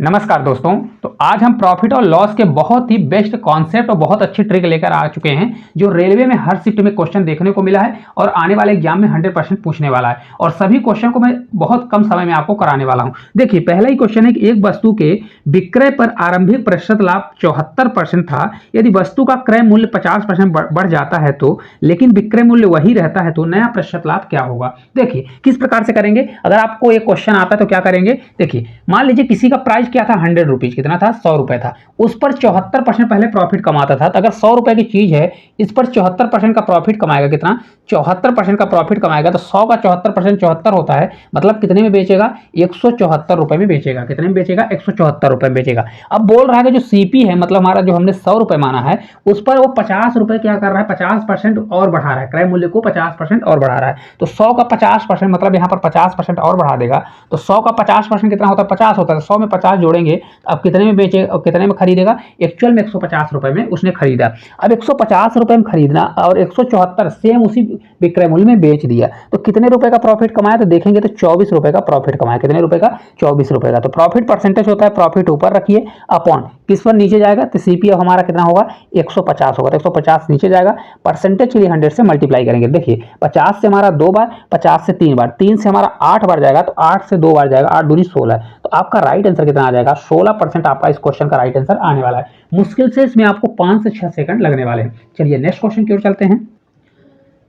नमस्कार दोस्तों। तो आज हम प्रॉफिट और लॉस के बहुत ही बेस्ट कॉन्सेप्ट और बहुत अच्छी ट्रिक लेकर आ चुके हैं जो रेलवे में हर शिफ्ट में क्वेश्चन देखने को मिला है और आने वाले एग्जाम में 100% पूछने वाला है और सभी क्वेश्चन को मैं बहुत कम समय में आपको कराने वाला हूं। देखिए, पहला ही क्वेश्चन है कि एक वस्तु के विक्रय पर आरंभिक प्रतिशत लाभ 74% था। यदि वस्तु का क्रय मूल्य 50% बढ़ जाता है तो, लेकिन विक्रय मूल्य वही रहता है तो नया प्रतिशत लाभ क्या होगा। देखिए किस प्रकार से करेंगे। अगर आपको एक क्वेश्चन आता है तो क्या करेंगे। देखिए, मान लीजिए किसी का प्राइस क्या था, 100 रुपीज, कितना था, 100 रुपए था। उस पर 74% पहले प्रॉफिट कमाता था। तो अगर 100 रुपए की चीज है, इस पर 74% का प्रॉफिट कमाएगा, कितना, 74% का प्रॉफिट कमाएगा। तो 100 का 74% 74 होता है, मतलब कितने में बेचेगा, 174 रुपए में बेचेगा। कितने में बेचेगा, 174 रुपए में बेचेगा। अब बोल रहा है कि जो सीपी है, मतलब हमारा जो हमने 100 रुपए माना है, उस पर वो 50 रुपए क्या कर रहा है, 50% और बढ़ा रहा है, क्रय मूल्य को 50% और बढ़ा रहा है। तो 100 का 50%, मतलब यहाँ पर 50% और बढ़ा देगा। तो 100 का 50% कितना होता है, 50 होता है। 100 में 50 जोड़ेंगे, अब कितने में बेचेगा और कितने में खरीदेगा, एक्चुअल में 150 रुपए में उसने खरीदा। अब 150 रुपए में खरीदना और 174 सेम उसी विक्रय मूल्य में बेच दिया, तो कितने रुपए का प्रॉफिट कमाया, तो देखेंगे तो 24 रुपए का प्रॉफिट कमाया। कितने रुपए का, 24 रुपए का। तो प्रॉफिट परसेंटेज होता है, प्रॉफिट ऊपर रखिए, अपॉन किस पर नीचे जाएगा, तो सीपी हमारा कितना होगा, 150 होगा। तो 150 नीचे जाएगा, परसेंटेज के लिए 100 से मल्टीप्लाई करेंगे। देखिए 50 से हमारा 2 बार, 50 से 3 बार, 3 से हमारा 8 बार जाएगा, तो 8 से 2 बार जाएगा, 8 दूनी 16। तो आपका राइट आंसर कितना आ जाएगा, 16% आपका इस क्वेश्चन का राइट आंसर आने वाला है। मुश्किल से इसमें आपको 5 से 6 सेकंड लगने वाले हैं। चलिए नेक्स्ट क्वेश्चन की ओर चलते हैं।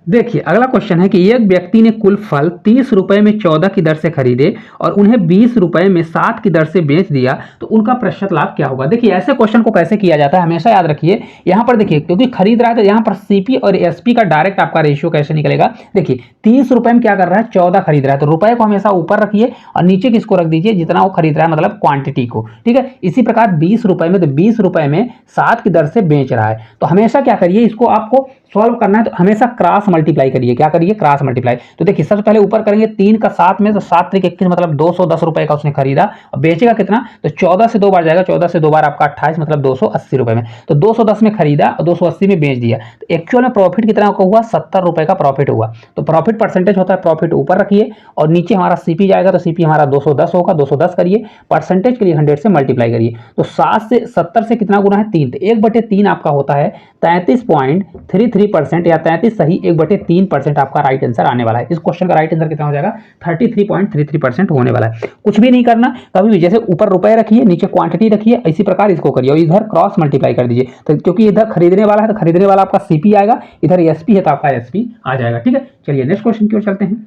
देखिए अगला क्वेश्चन है कि एक व्यक्ति ने कुल फल 30 रुपए में 14 की दर से खरीदे और उन्हें 20 रुपए में 7 की दर से बेच दिया, तो उनका प्रतिशत लाभ क्या होगा। देखिए ऐसे क्वेश्चन को कैसे किया जाता है, हमेशा याद रखिए। यहाँ पर देखिए, क्योंकि खरीद रहा है तो यहाँ पर सीपी और एसपी का डायरेक्ट आपका रेशियो कैसे निकलेगा। देखिए 30 रुपए में क्या कर रहा है, 14 खरीद रहा है, तो रुपए को हमेशा ऊपर रखिए और नीचे किसको रख दीजिए, जितना वो खरीद रहा है, मतलब क्वांटिटी को। ठीक है, इसी प्रकार 20 रुपए में, तो 20 रुपए में 7 की दर से बेच रहा है। तो हमेशा क्या करिए, इसको आपको सॉल्व करना है तो हमेशा क्रॉस मल्टीप्लाई करिए। क्या करिए, क्रॉस मल्टीप्लाई। तो देखिए सबसे पहले ऊपर करेंगे 3 का 7 में, तो 7 3 21, मतलब 210 रुपए का उसने खरीदा और बेचेगा कितना, तो 14 से 2 बार जाएगा, 14 से 2 बार आपका 28, मतलब 280 रुपए में। तो 210 में खरीदा और 280 में बेच दिया, तो एक्चुअल में प्रॉफिट कितना का हुआ, 70 रुपए का प्रॉफिट हुआ। तो प्रॉफिट परसेंटेज होता है, प्रॉफिट ऊपर रखिए और नीचे हमारा सीपी जाएगा, तो सीपी हमारा 210 होगा, 210 करिए, परसेंटेज के लिए 100 से मल्टीप्लाई करिए। तो 7 से 70 से कितना गुना है, 3, तो 1/3 आपका होता है 33.33% या 33 सही 1/3% आपका राइट आंसर आने वाला है। इस क्वेश्चन का राइट आंसर कितना हो जाएगा, 33.33% होने वाला है। कुछ भी नहीं करना, कभी भी जैसे ऊपर रुपए रखिए, नीचे क्वांटिटी रखिए, इसी प्रकार इसको करिए और इधर क्रॉस मल्टीप्लाई कर दीजिए। तो क्योंकि इधर खरीदने वाला है तो खरीदने वाला आपका सीपी आएगा, इधर एसपी है तो आपका एसपी आ जाएगा। ठीक है, चलिए नेक्स्ट क्वेश्चन की ओर चलते हैं।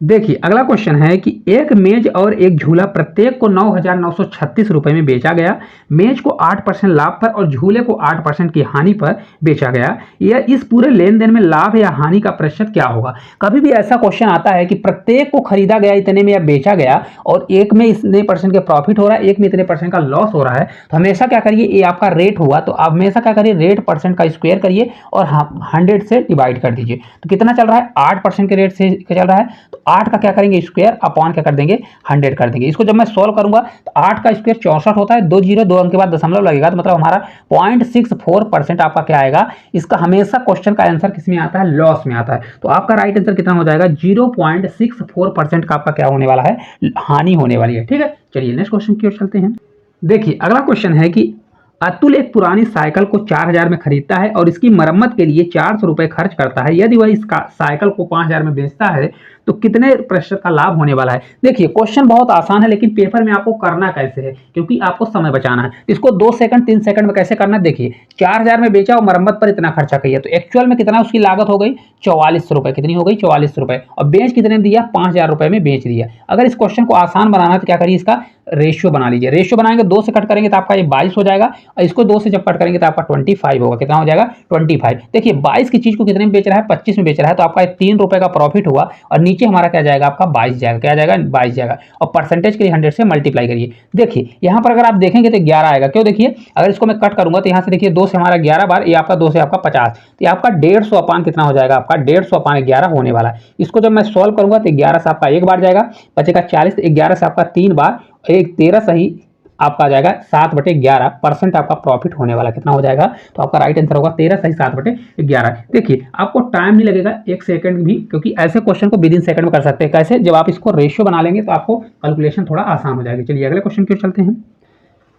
देखिए अगला क्वेश्चन है कि एक मेज और एक झूला प्रत्येक को 9,936 रुपए में बेचा गया। मेज को 8% लाभ पर और झूले को 8% की हानि पर बेचा गया। यह इस पूरे लेन देन में लाभ या हानि का प्रतिशत क्या होगा। कभी भी ऐसा क्वेश्चन आता है कि प्रत्येक को खरीदा गया इतने में या बेचा गया और एक में इतने परसेंट का प्रॉफिट हो रहा है, एक में इतने परसेंट का लॉस हो रहा है, तो हमेशा क्या करिए, ये आपका रेट हुआ तो आप हमेशा क्या करिए, रेट परसेंट का स्क्वायर करिए और 100 से डिवाइड कर दीजिए। तो कितना चल रहा है, 8% के रेट से चल रहा है, तो 8 का क्या करेंगे, स्क्वायर अपॉन क्या कर देंगे, 100 कर देंगे। इसको जब मैं सॉल्व करूंगा तो 8 का स्क्वायर 64 होता है, 2 जीरो 2 अंक के बाद दशमलव लगेगा, तो मतलब हमारा 0.64% आपका क्या आएगा। इसका हमेशा क्वेश्चन का आंसर किस में आता है, लॉस में आता है। तो आपका राइट आंसर कितना हो जाएगा, 0.64% का आपका क्या होने वाला है, हानि होने वाली है। ठीक है, चलिए नेक्स्ट क्वेश्चन की ओर चलते हैं। देखिए अगला क्वेश्चन है कि अतुल एक पुरानी साइकिल को 4000 में खरीदता है और इसकी मरम्मत के लिए 400 रुपए खर्च करता है। यदि वह इस साइकिल को 5000 में बेचता है तो कितने प्रतिशत का लाभ होने वाला है। देखिए क्वेश्चन बहुत आसान है, लेकिन पेपर में आपको करना कैसे है, क्योंकि आपको समय बचाना है। इसको 2 सेकंड 3 सेकंड में कैसे करना है। देखिए 4000 में बेचा और मरम्मत पर इतना खर्चा किया, तो एक्चुअल में कितना उसकी लागत हो गई, 44 रुपए। कितनी हो गई, 44 रुपए, और बेच कितने दिया, 5000 रुपए में बेच दिया। अगर इस क्वेश्चन को आसान बनाना है तो क्या करिए, इसका रेशियो बना लीजिए। रेशियो बनाएंगे, 2 से कट करेंगे तो आपका ये 22 हो जाएगा और इसको 2 से जब कट करेंगे तो आपका 25 होगा। कितना हो जाएगा, 25। देखिए 22 की चीज को कितने में बेच रहा है, 25 में बेच रहा है, तो आपका 3 रुपए का प्रॉफिट हुआ और नीचे हमारा क्या जाएगा, आपका 22 जाएगा। क्या जाएगा, 22 जाएगा, और परसेंटेज के लिए 100 से मल्टीप्लाई करिए। देखिए यहाँ पर अगर आप देखेंगे तो 11 आएगा। क्यों, देखिए अगर इसको मैं कट करूंगा तो यहाँ से देखिए 2 से हमारा 11 बार, ये आपका 2 से आपका 50, तो ये आपका 150 अपान कितना हो जाएगा, आपका 150 अपान 11 होने वाला है। इसको जब मैं सॉल्व करूंगा तो 11 से आपका 1 बार जाएगा, बचेगा 40, 11 से आपका 3 बार, एक 13 सही आपका आ जाएगा 7/11% आपका प्रॉफिट होने वाला। कितना हो जाएगा, तो आपका राइट आंसर होगा 13 सही 7/11। देखिए आपको टाइम नहीं लगेगा 1 सेकंड भी, क्योंकि ऐसे क्वेश्चन को विद इन सेकंड में कर सकते हैं। कैसे, जब आप इसको रेशियो बना लेंगे तो आपको कैलकुलेशन थोड़ा आसान हो जाएगी। चलिए अगले क्वेश्चन की ओर चलते हैं।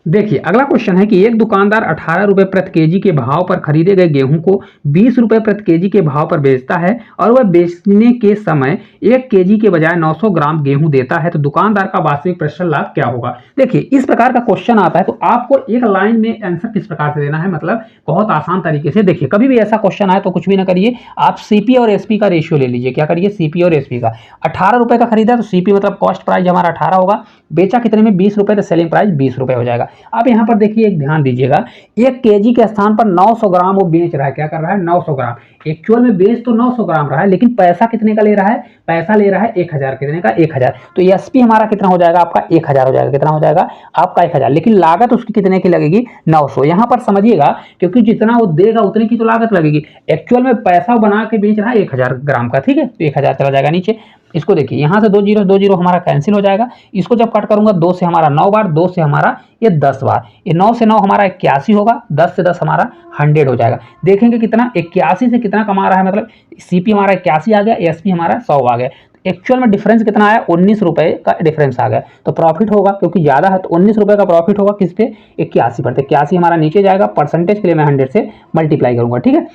देखिए अगला क्वेश्चन है कि एक दुकानदार 18 रुपए प्रति केजी के भाव पर खरीदे गए गेहूं को 20 रुपए प्रति केजी के भाव पर बेचता है और वह बेचने के समय 1 केजी के बजाय 900 ग्राम गेहूं देता है, तो दुकानदार का वास्तविक प्रतिशत लाभ क्या होगा। देखिए इस प्रकार का क्वेश्चन आता है तो आपको एक लाइन में आंसर किस प्रकार से देना है, मतलब बहुत आसान तरीके से। देखिए कभी भी ऐसा क्वेश्चन आए तो कुछ भी ना करिए, आप सीपी और एसपी का रेशियो ले लीजिए। क्या करिए, सीपी और एसपी का। 18 रुपए का खरीदा तो सीपी मतलब कॉस्ट प्राइस हमारा 18 होगा, बेचा कितने में 20 रुपए, तो सेलिंग प्राइस 20 रुपए हो जाएगा। अब यहाँ पर देखिए एक ध्यान दीजिएगा, 1 केजी के स्थान पर 900 ग्राम वो बेच रहा है। क्या कर रहा है, 900 ग्राम। एक्चुअल में बेच तो 900 ग्राम रहा है, लेकिन पैसा कितने का ले रहा है, पैसा ले रहा है 1000। कितने का, 1000। तो एसपी हमारा कितना हो जाएगा, आपका 1000 हो जाएगा। कितना हो जाएगा आपका 1000, लेकिन लागत उसकी कितने की लगेगी, 900। यहाँ पर समझिएगा, क्योंकि जितना वो देगा उतने की तो लागत लगेगी। एक्चुअल में पैसा बना के बेच रहा है 1000 ग्राम का, ठीक है, तो 1000 चला जाएगा नीचे। इसको देखिए यहाँ से 2 जीरो हमारा कैंसिल हो जाएगा। इसको जब कट करूंगा 2 से हमारा 9 बार, 2 से हमारा ये 10 बार, ये 9 से 9 हमारा 81 होगा, 10 से 10 हमारा 100 हो जाएगा। देखेंगे कितना 81 से कितना कमा रहा है, मतलब सीपी हमारा 81 आ गया, एसपी हमारा 100 आ गया। एक्चुअल में डिफरेंस कितना आया, 19 रुपए का डिफरेंस आ गया। तो प्रॉफिट होगा, क्योंकि ज्यादा है तो 19 रुपए का प्रॉफिट होगा किस पे, 81 पर। 81 हमारा नीचे जाएगा, परसेंटेज के लिए मैं 100 से मल्टीप्लाई करूंगा, ठीक है।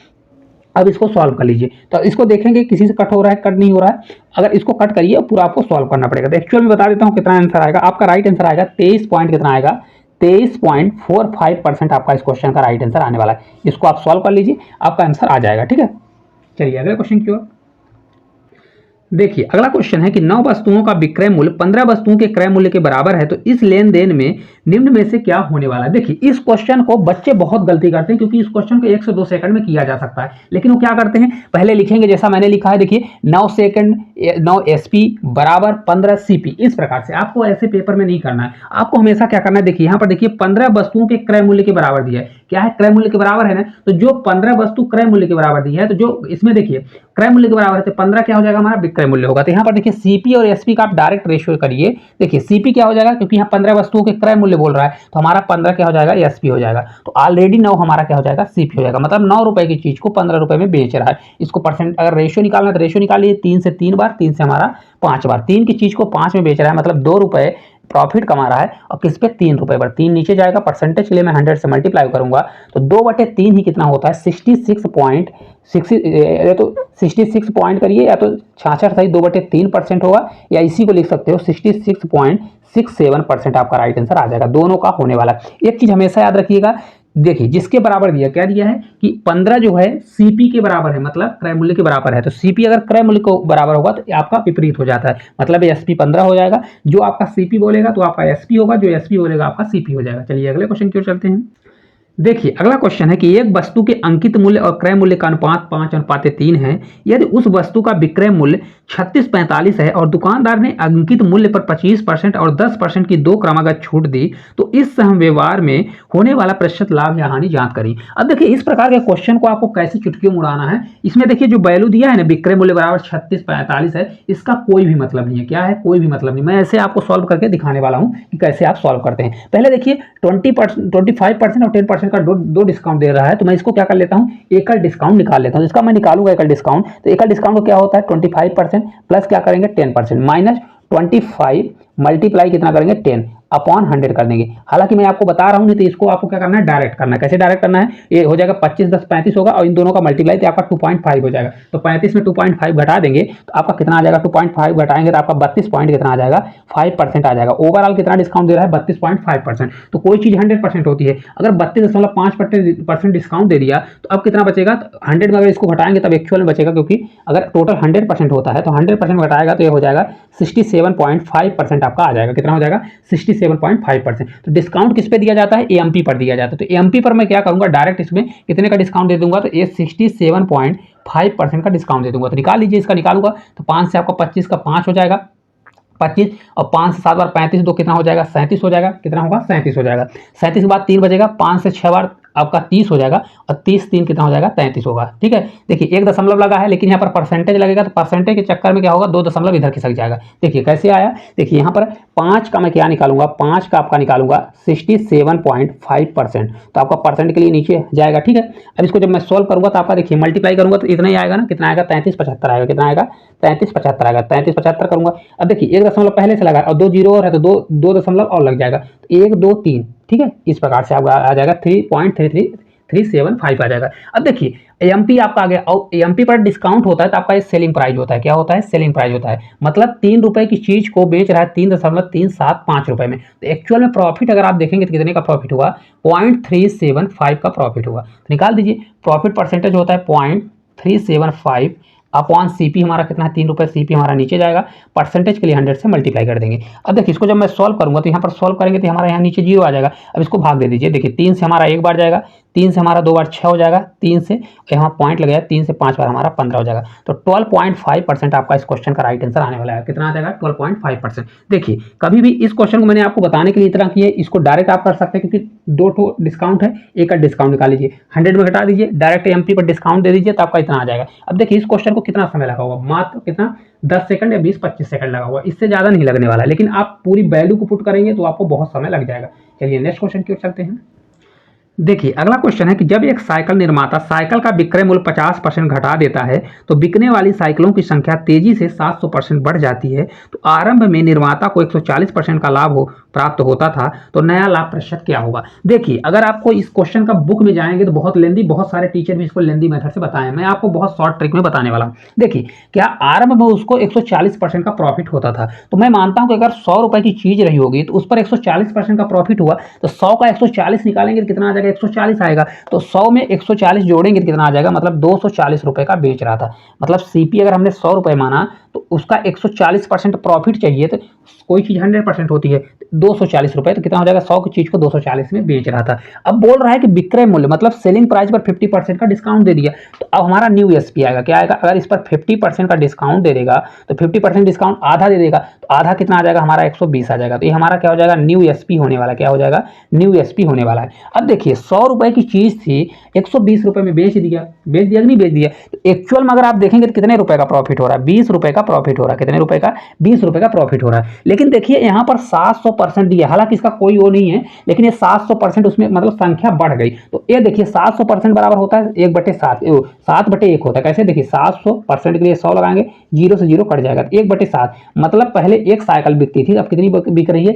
अब इसको सॉल्व कर लीजिए, तो इसको देखेंगे किसी से कट हो रहा है, कट नहीं हो रहा है। अगर इसको कट करिए पूरा आपको सॉल्व करना पड़ेगा। तो एक्चुअल में बता देता हूँ कितना आंसर आएगा आपका। राइट आंसर आएगा 23 पॉइंट, कितना आएगा 23.45% आपका इस क्वेश्चन का राइट आंसर आने वाला है। इसको आप सॉल्व कर लीजिए, आपका आंसर आ जाएगा, ठीक है। चलिए अगले क्वेश्चन की ओर देखिए। अगला क्वेश्चन है कि 9 वस्तुओं का विक्रय मूल्य 15 वस्तुओं के क्रय मूल्य के बराबर है, तो इस लेन देन में निम्न में से क्या होने वाला है। देखिए इस क्वेश्चन को बच्चे बहुत गलती करते हैं, क्योंकि इस क्वेश्चन को 1 से 2 सेकंड में किया जा सकता है, लेकिन वो क्या करते हैं, पहले लिखेंगे जैसा मैंने लिखा है। देखिए 9 सेकंड 9 एसपी बराबर 15 सीपी, इस प्रकार से आपको ऐसे पेपर में नहीं करना है। आपको हमेशा क्या करना है, देखिए यहाँ पर देखिए 15 वस्तुओं के क्रय मूल्य के बराबर दिया है। क्या है, क्रय मूल्य के बराबर है ना, तो जो 15 वस्तु क्रय मूल्य के बराबर दी है, तो जो इसमें देखिए क्रय मूल्य के बराबर है, तो 15 क्या हो जाएगा हमारा विक्रय मूल्य होगा। तो यहाँ पर देखिए सीपी और एसपी का आप डायरेक्ट रेशियो करिए। देखिए सीपी क्या हो जाएगा, क्योंकि यहाँ 15 वस्तुओं के क्रय मूल्य बोल रहा है, तो हमारा 15 क्या हो जाएगा, एसपी हो जाएगा। तो ऑलरेडी 9 हमारा क्या हो जाएगा, सीपी हो जाएगा। मतलब 9 रुपए की चीज को 15 रुपए में बेच रहा है। इसको परसेंट अगर रेशियो निकालना है तो रेशियो निकालिए, 3 से 3 बार, 3 से हमारा 5 बार। 3 की चीज को 5 में बेच रहा है, मतलब 2 रुपए प्रॉफिट कमा रहा है, और किस पे, 3 रुपए पर। 3 नीचे जाएगा, परसेंटेज के लिए मैं 100 से मल्टीप्लाई करूंगा, तो 2/3 ही कितना होता है, 66 पॉइंट करिए, या तो 66 सही 2/3% होगा, या इसी को लिख सकते हो 66.67% आपका राइट आंसर आ जाएगा। दोनों का होने वाला है। एक चीज हमेशा याद रखिएगा, देखिए जिसके बराबर दिया, क्या दिया है कि 15 जो है सीपी के बराबर है, मतलब क्रय मूल्य के बराबर है। तो सीपी अगर क्रय मूल्य को बराबर होगा तो आपका विपरीत हो जाता है, मतलब एसपी 15 हो जाएगा। जो आपका सीपी बोलेगा तो आपका एसपी होगा, जो एसपी बोलेगा आपका सीपी हो जाएगा। चलिए अगले क्वेश्चन की ओर चलते हैं। देखिए अगला क्वेश्चन है कि एक वस्तु के अंकित मूल्य और क्रय मूल्य का अनुपात 5:3 है। यदि उस वस्तु का विक्रय मूल्य 36.45 है और दुकानदार ने अंकित मूल्य पर 25% और 10% की 2 क्रमागत छूट दी, तो इस सह व्यवहार में होने वाला प्रतिशत लाभ या हानि ज्ञात करें। अब देखिए इस प्रकार के क्वेश्चन को आपको कैसे चुटकियों में उड़ाना है। इसमें देखिए जो वैल्यू दिया है ना, विक्रय मूल्य बराबर 36.45 है, इसका कोई भी मतलब नहीं है। क्या है, कोई भी मतलब नहीं। मैं ऐसे आपको सॉल्व करके दिखाने वाला हूं कि कैसे आप सॉल्व करते हैं। पहले देखिए 25% और 10% का दो डिस्काउंट दे रहा है, तो मैं इसको क्या कर लेता हूं, एकल डिस्काउंट निकाल लेता हूं। इसका मैं निकालूंगा एकल डिस्काउंट। तो एकल डिस्काउंट को क्या होता है, 25% प्लस क्या करेंगे 10%, माइनस 25 मल्टीप्लाई कितना करेंगे 10 अपॉन 100 कर देंगे। हालांकि मैं आपको बता रहा हूं, नहीं तो इसको आपको क्या करना है, डायरेक्ट करना है। कैसे डायरेक्ट करना है, ये हो जाएगा 25 10 35 होगा, और इन दोनों का मल्टीप्लाई तो आपका 2.5 हो जाएगा। तो 35 में 2.5 घटा देंगे तो आपका कितना आ जाएगा, 2.5 घटाएंगे तो आपका 32 पॉइंट कितना आ जाएगा, 5% आ जाएगा। ओवरऑल कितना डिस्काउंट दे रहा है, 32.5%। तो कोई चीज 100% होती है, अगर 32.5% डिस्काउंट दे दिया तो अब कितना बचेगा, 100 में अगर इसको घटाएंगे तब एक्चुअल में बचेगा, क्योंकि अगर टोटल 100% होता है तो 100% घटाएगा तो ये हो जाएगा 67.5% आपका आ जाएगा। कितना हो जाएगा, 67.5%। तो डिस्काउंट किस पे दिया जाता है, एएमपी पर दिया जाता है। तो एएमपी पर मैं क्या करूंगा, डायरेक्ट इसमें कितने का डिस्काउंट दे दूंगा, तो ये 67.5% का डिस्काउंट दे दूंगा। तो निकाल लीजिए, इसका निकालूंगा तो 5 से आपका 25 का 5 हो जाएगा 25, और 5 से 7 बार 35 तो कितना हो जाएगा, 37 हो जाएगा। कितना होगा, 37 हो जाएगा। 37 के बाद 3 बचेगा, 5 से 6 बार आपका 30 हो जाएगा, और 30 3 कितना हो जाएगा, 33 होगा। ठीक है, देखिए 1 दशमलव लगा है, लेकिन यहाँ पर परसेंटेज लगेगा, तो परसेंटेज के चक्कर में क्या होगा, 2 दशमलव इधर खिसक जाएगा। देखिए कैसे आया, देखिए यहाँ पर 5 का मैं क्या निकालूंगा, 5 का आपका निकालूंगा 67.5%, तो आपका परसेंट के लिए नीचे जाएगा। ठीक है, अब इसको जब मैं सोल्व करूंगा तो आपका देखिए मल्टीप्लाई करूंगा तो इतना ही आएगा ना, कितना आएगा, 3375 आएगा। कितना आएगा, 3375 आएगा। 3375 करूंगा। अब देखिए 1 दशमलव पहले से लगा और 2 जीरो और है, तो 2 दशमलव और लग जाएगा, तो 1 2 3। ठीक है, इस प्रकार से आपका आ जाएगा 3.33375 आ जाएगा। अब देखिए एएमपी आपका आ गया, और एएमपी पर डिस्काउंट होता है तो आपका ये सेलिंग प्राइस होता है। क्या होता है? सेलिंग प्राइस होता है। मतलब 3 रुपए की चीज को बेच रहा है 3.375 रुपए में, तो एक्चुअल में प्रॉफिट अगर आप देखेंगे तो कितने का प्रॉफिट हुआ? 0.375 का प्रॉफिट हुआ। तो निकाल दीजिए, प्रॉफिट परसेंटेज होता है 0.375 अपॉन सीपी हमारा कितना है? 3 रुपये। सीपी हमारा नीचे जाएगा, परसेंटेज के लिए 100 से मल्टीप्लाई कर देंगे। अब देखिए इसको जब मैं सॉल्व करूंगा तो यहाँ पर सॉल्व करेंगे तो हमारा यहाँ नीचे 0 आ जाएगा। अब इसको भाग दे दीजिए, देखिए 3 से हमारा एक बार जाएगा, 3 से हमारा 2 बार 6 हो जाएगा, 3 से यहाँ पॉइंट लगाया, 3 से 5 बार हमारा 15 हो जाएगा। तो 12.5% आपका इस क्वेश्चन का राइट आंसर आने वाला है। कितना आ जाएगा? 12.5%। देखिए कभी भी इस क्वेश्चन को मैंने आपको बताने के लिए इतना किया है, इसको डायरेक्ट आप कर सकते हैं क्योंकि 2 डिस्काउंट है, एक का डिस्काउंट निकाल लीजिए, 100 में घटा दीजिए, डायरेक्ट एमपी पर डिस्काउंट दे दीजिए तो आपका इतना आ जाएगा। अब देखिए इस क्वेश्चन को कितना समय लगा होगा? मात्र कितना? 10 सेकंड या 20-25 सेकंड लगा हुआ, इससे ज्यादा नहीं लगने वाला। लेकिन आप पूरी वैल्यू को पुट करेंगे तो आपको बहुत समय लग जाएगा। चलिए नेक्स्ट क्वेश्चन की ओर चलते हैं। देखिए अगला क्वेश्चन है कि जब एक साइकिल निर्माता साइकिल का विक्रय मूल्य 50% घटा देता है तो बिकने वाली साइकिलों की संख्या तेजी से 700% बढ़ जाती है। तो आरंभ में निर्माता को 140% का लाभ प्राप्त होता था, तो नया लाभ प्रतिशत क्या होगा? देखिए अगर आपको इस क्वेश्चन का बुक में जाएंगे तो बहुत लेंदी, बहुत सारे टीचर भी इसको लेंदी मेथड से बताएं, मैं आपको बहुत शॉर्ट ट्रिक में बताने वाला हूं। देखिए क्या आरंभ में उसको 140% का प्रॉफिट होता था, तो मैं मानता हूं कि अगर 100 रुपए की चीज रही होगी तो उस पर 140% का प्रॉफिट हुआ, तो 100 का 140 निकालेंगे तो कितना आ जाएगा? 140 आएगा। तो 100 में 140 जोड़ेंगे तो कितना आ जाएगा? मतलब 240 रुपए का बेच रहा था। मतलब सीपी अगर हमने 100 रुपए माना तो उसका 140% प्रॉफिट चाहिए, तो कोई चीज 100% होती है, 240 रुपए, तो कितना हो जाएगा? 100 की चीज को 240 में बेच रहा था। अब बोल रहा है कि विक्रय मूल्य मतलब सेलिंग प्राइस पर 50% का डिस्काउंट दे दिया, तो अब हमारा न्यू एसपी आएगा। क्या आएगा? अगर इस पर 50% का डिस्काउंट दे देगा तो 50% डिस्काउंट आधा दे देगा, तो आधा कितना आ जाएगा? हमारा 120 आ जाएगा। तो ये हमारा क्या हो जाएगा? न्यू एसपी होने वाला। क्या हो जाएगा? न्यू एसपी होने वाला है। अब देखिए 100 रुपए की चीज थी, 120 रुपए में बेच दिया, बेच दिया कि नहीं बेच दिया? तो एक्चुअल में अगर आप देखेंगे तो कितने रुपए का प्रॉफिट हो रहा है? 20 रुपए का प्रॉफिट हो रहा है। कितने रुपए का? 20 रुपए का प्रॉफिट हो रहा है। लेकिन देखिए यहाँ पर 700% दिया, हालांकि इसका कोई वो नहीं है, लेकिन ये 700% उसमें मतलब संख्या बढ़ गई। तो ये देखिए 700% बराबर होता है 1/7, 7/1 होता है। कैसे? देखिए 700% के लिए 100 लगाएंगे, 0 से 0 कट जाएगा, 1/7। मतलब पहले एक साइकिल बिकती थी, अब कितनी बिक रही है?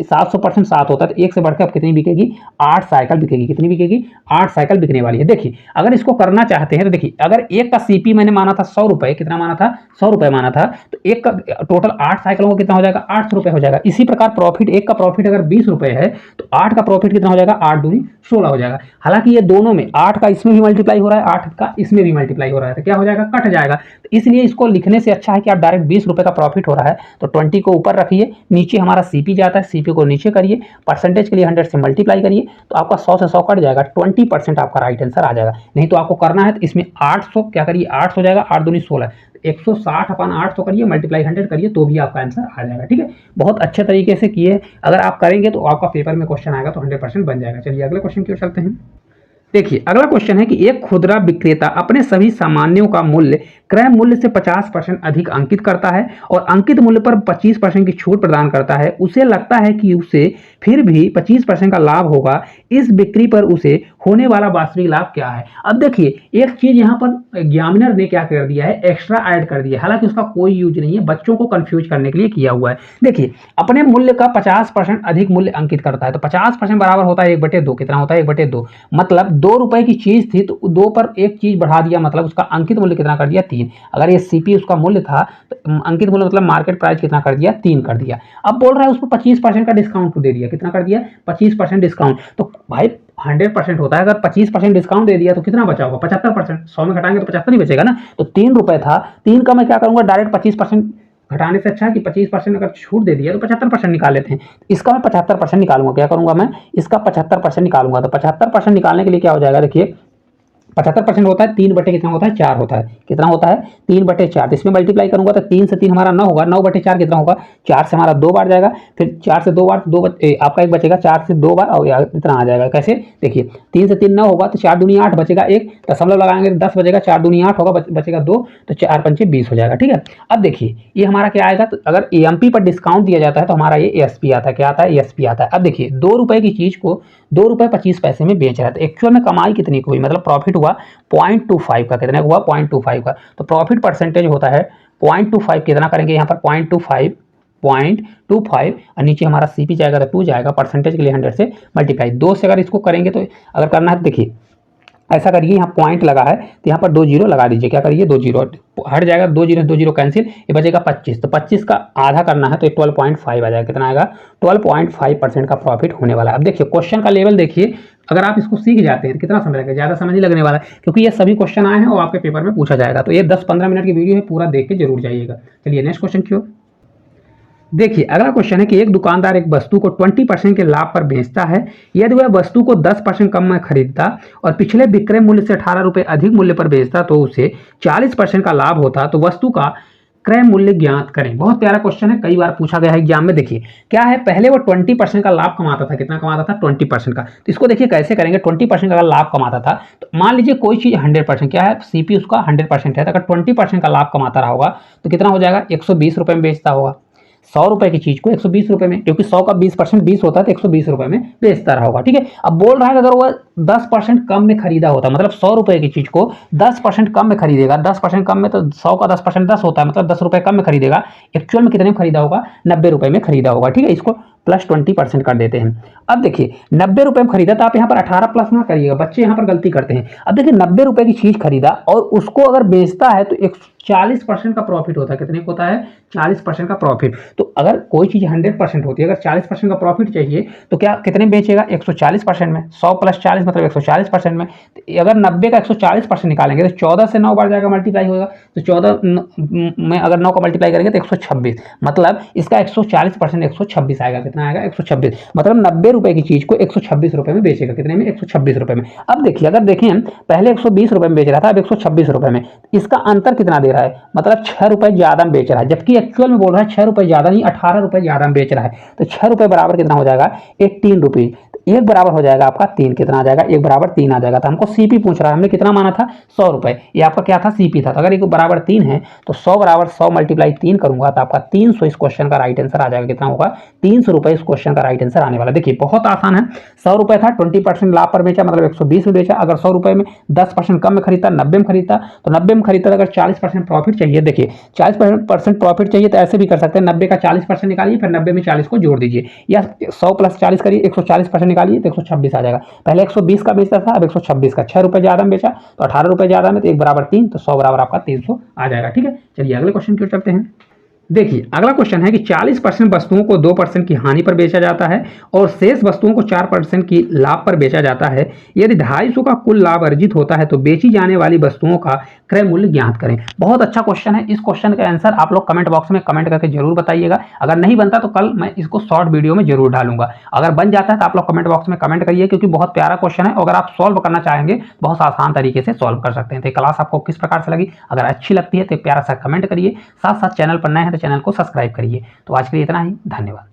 700% 7 होता है, तो 1 से बढ़कर अब कितनी बिकेगी? 8 साइकिल बिकेगी। कितनी बिकेगी? 8 साइकिल बिकने वाली है। देखिए अगर इसको करना चाहते हैं तो देखिए अगर एक का सीपी मैंने माना था 100 रुपए, कितना माना था? 100 रुपए माना था, तो एक का टोटल 8 साइकिलों को कितना हो जाएगा? 800 रुपए हो जाएगा। इसी प्रकार प्रॉफिट, एक का प्रॉफिट अगर 20 रुपए है तो 8 का प्रॉफिट कितना हो जाएगा? 8 दूनी 16 हो जाएगा। हालांकि ये दोनों में 8 का इसमें भी मल्टीप्लाई हो रहा है, 8 का इसमें भी मल्टीप्लाई हो रहा है, तो क्या हो जाएगा? कट जाएगा। तो इसलिए इसको लिखने से अच्छा है कि आप डायरेक्ट 20 रुपए का प्रॉफिट हो रहा है तो 20 को ऊपर रखिए, नीचे हमारा सीपी जाता है, सीपी को नीचे करिए, परसेंटेज के लिए 100 से मल्टीप्लाई करिए, तो आपका 100 से 100 कट जाएगा, 20% आपका राइट आंसर आ जाएगा। नहीं तो आपको करना है तो इसमें 800 क्या करिए? 800 हो जाएगा, 8 दूनी 16, 160 अपन 800 करिए, मल्टीप्लाई 100 करिए, तो भी आपका आंसर आ जाएगा। ठीक है, बहुत अच्छे तरीके से किए, अगर आप करेंगे तो आपका पेपर में क्वेश्चन आएगा तो 100% बन जाएगा। चलिए अगले क्वेश्चन की ओर चलते हैं। देखिए अगला क्वेश्चन है कि एक खुदरा विक्रेता अपने सभी सामानों का मूल्य क्रय मूल्य से 50% अधिक अंकित करता है और अंकित मूल्य पर 25% की छूट प्रदान करता है। उसे लगता है कि उसे फिर भी 25% का लाभ होगा। इस बिक्री पर उसे होने वाला वास्तविक लाभ क्या है? अब देखिए एक चीज यहाँ पर एग्जामिनर ने क्या कर दिया है? एक्स्ट्रा ऐड कर दिया है, हालांकि उसका कोई यूज नहीं है, बच्चों को कंफ्यूज करने के लिए किया हुआ है। देखिए अपने मूल्य का 50% अधिक मूल्य अंकित करता है, तो 50% बराबर होता है 1/2। कितना होता है? 1/2। मतलब 2 रुपए की चीज थी तो 2 पर एक चीज बढ़ा दिया, मतलब उसका अंकित मूल्य कितना कर दिया? 3। अगर ये सीपी उसका मूल्य था तो अंकित मूल्य मतलब मार्केट प्राइस कितना कर दिया? 3 कर दिया। अब बोल रहा है उसको 25% का डिस्काउंट दे दिया। कितना कर दिया? 25% डिस्काउंट। तो भाई 100% होता है, अगर 25% डिस्काउंट दे दिया तो कितना बचा होगा? 75%। 100 में घटाएंगे तो 75 ही बचेगा ना। तो 3 रुपए था, 3 का मैं क्या करूंगा? डायरेक्ट 25% घटाने से अच्छा है कि 25% अगर छूट दे दिया तो 75% निकाल लेते हैं। इसका मैं 75% निकालूंगा। क्या करूंगा मैं? इसका 75% निकालूंगा। तो 75% निकालने के लिए क्या हो जाएगा? देखिए 75% होता है 3 बटे कितना होता है? 4 होता है। कितना होता है? 3/4। तो इसमें मल्टीप्लाई करूंगा तो 3 से 3 हमारा 9 होगा, 9/4 कितना होगा? 4 से हमारा 2 बार जाएगा, फिर 4 से 2 बार आपका एक बचेगा, 4 से 2 बार और इतना आ जाएगा। कैसे? देखिए 3 से 3 9 होगा, तो 4 दूनी 8 बचेगा, 1 दशमलव लगाएंगे तो 10 बचेगा, 4 दूनी 8 होगा, बचेगा 2, तो 4 पंचे 20 हो जाएगा। ठीक है, अब देखिए ये हमारा क्या आएगा? तो अगर एएमपी पर डिस्काउंट दिया जाता है तो हमारा ये एएसपी आता है। क्या आता है? एएसपी आता है। अब देखिए 2 रुपए की चीज को 2 रुपए 25 पैसे में बेच रहा है, तो एक्चुअल में कमाई कितनी की हुई? मतलब प्रॉफिट हुआ 0.25 का। कितने हुआ? 0.25 का। तो प्रॉफिट परसेंटेज होता है 0.25। कितना करेंगे यहाँ पर? 0.25 0.25 और नीचे हमारा CP जाएगा तो 2 जाएगा, परसेंटेज के लिए 100 से मल्टीप्लाई 2 से अगर इसको करेंगे तो अगर करना है तो देखिए ऐसा करिए, यहाँ पॉइंट लगा है तो यहाँ पर 2 जीरो लगा दीजिए, क्या करिए 2 जीरो हट जाएगा, 2 जीरो कैंसिल, ये बचेगा 25, तो 25 का आधा करना है तो 12.5 आ जाएगा, कितना आएगा 12.5% का प्रॉफिट होने वाला है। अब देखिए क्वेश्चन का लेवल देखिए, अगर आप इसको सीख जाते हैं तो कितना समय लगेगा, ज़्यादा समय नहीं लगने वाला है क्योंकि ये सभी क्वेश्चन आए हैं और आपके पेपर में पूछा जाएगा। तो ये 10-15 मिनट की वीडियो है, पूरा देख के जरूर जाइएगा। चलिए नेक्स्ट क्वेश्चन क्यों। देखिए अगला क्वेश्चन है कि एक दुकानदार एक वस्तु को 20% के लाभ पर बेचता है। यदि वह वस्तु को 10% कम में खरीदता और पिछले विक्रय मूल्य से 18 रुपये अधिक मूल्य पर बेचता तो उसे 40% का लाभ होता, तो वस्तु का क्रय मूल्य ज्ञात करें। बहुत प्यारा क्वेश्चन है, कई बार पूछा गया है एग्जाम में। देखिए क्या है, पहले वो 20% का लाभ कमाता था, कितना कमाता था 20% का, तो इसको देखिए कैसे करेंगे। 20% का लाभ कमाता था तो मान लीजिए कोई चीज 100%, क्या है CP उसका 100% है, तो अगर 20% का लाभ कमाता रहा होगा तो कितना हो जाएगा 120 रुपये में बेचता होगा। 100 रुपए की चीज को 120 रुपए में, क्योंकि 100 का 20% 20 होता है तो 120 रुपए में बेचता रहा होगा। ठीक है, अब बोल रहा है अगर वह 10% कम में खरीदा होता, मतलब 100 रुपए की चीज को 10% कम में खरीदेगा, 10% कम में तो 100 का 10% 10 होता है, मतलब 10 रुपए कम में खरीदेगा, एक्चुअल में कितने में खरीदा होगा 90 रुपए में खरीदा होगा। ठीक है, इसको प्लस 20% कर देते हैं। अब देखिए 90 रुपए में खरीदा, तो आप यहाँ पर 18 प्लस ना करिएगा, बच्चे यहाँ पर गलती करते हैं। अब देखिए 90 रुपए की चीज खरीदा और उसको अगर बेचता है तो 40% का प्रॉफिट होता है, कितने को होता है 40% का प्रॉफिट। तो अगर कोई चीज 100% होती है, अगर 40% का प्रॉफिट चाहिए तो क्या कितने बेचेगा 140% में, 100 प्लस 40 मतलब 140% में। तो अगर 90 का 140% निकालेंगे तो 14 से 9 बार जाएगा मल्टीप्लाई होगा, तो 14 में अगर 9 का मल्टीप्लाई करेंगे तो 126, मतलब इसका 140% 126 आएगा, कितना आएगा 126, मतलब 90 रुपए की चीज को 126 रुपए में बेचेगा, कितने में 126 रुपए में। अब देखिए अगर देखें पहले 120 रुपए में बेच रहा था, अब 126 रुपए में, इसका अंतर कितना दे रहा है, मतलब 6 रुपए ज्यादा में बेच रहा है, जबकि एक्चुअल में बोल रहा है 6 रुपए ज्यादा नहीं 18 रुपए ज्यादा में बेच रहा है। तो 6 रुपए बराबर कितना हो जाएगा 18 रुपीज, एक बराबर हो जाएगा आपका 3, कितना आ जाएगा 1 बराबर 3 आ जाएगा। तो हमको CP पूछ रहा है, हमने कितना माना था 100 रुपए, ये आपका क्या था CP था, तो अगर 1 बराबर 3 है तो 100 बराबर 100 मल्टीप्लाई 3 करूंगा तो आपका 300 इस क्वेश्चन का राइट आंसर आ जाएगा। कितना होगा 300 रुपए इस क्वेश्चन का राइट आंसर आने वाला। देखिए बहुत आसान है, 100 रुपए था 20% लाभ पर बेचा, मतलब 120 में बेचा। अगर 100 रुपए में 10% कम में खरीदता, 90 में खरीदता, तो 90 में खरीदता अगर 40% प्रॉफिट चाहिए, देखिए 40% प्रॉफिट चाहिए तो ऐसे भी कर सकते हैं, 90 का 40% निकालिए फिर 90 में 40 को जोड़ दीजिए, या 100 प्लस 40 करिए 140% निकालिए तो 126 आ जाएगा। पहले 120 का बेचता था, अब 126 का, 6 रुपए ज्यादा में बेचा तो 18 रुपए ज्यादा में, तो 1 बराबर 3, तो 100 बराबर आपका 300 आ जाएगा। ठीक है, चलिए अगले क्वेश्चन की ओर चलते हैं। देखिए अगला क्वेश्चन है कि 40% वस्तुओं को 2% की हानि पर बेचा जाता है और शेष वस्तुओं को 4% की लाभ पर बेचा जाता है। यदि 250 का कुल लाभ अर्जित होता है तो बेची जाने वाली वस्तुओं का क्रय मूल्य ज्ञात करें। बहुत अच्छा क्वेश्चन है, इस क्वेश्चन का आंसर आप लोग कमेंट बॉक्स में कमेंट करके जरूर बताइएगा। अगर नहीं बनता तो कल मैं इसको शॉर्ट वीडियो में जरूर डालूंगा। अगर बन जाता है तो आप लोग कमेंट बॉक्स में कमेंट करिए, क्योंकि बहुत प्यारा क्वेश्चन है। अगर आप सॉल्व करना चाहेंगे बहुत आसान तरीके से सॉल्व कर सकते हैं। तो क्लास आपको किस प्रकार से लगी, अगर अच्छी लगती है तो प्यारा सा कमेंट करिए, साथ साथ चैनल पर नए हैं तो चैनल को सब्सक्राइब करिए। तो आज के लिए इतना ही, धन्यवाद।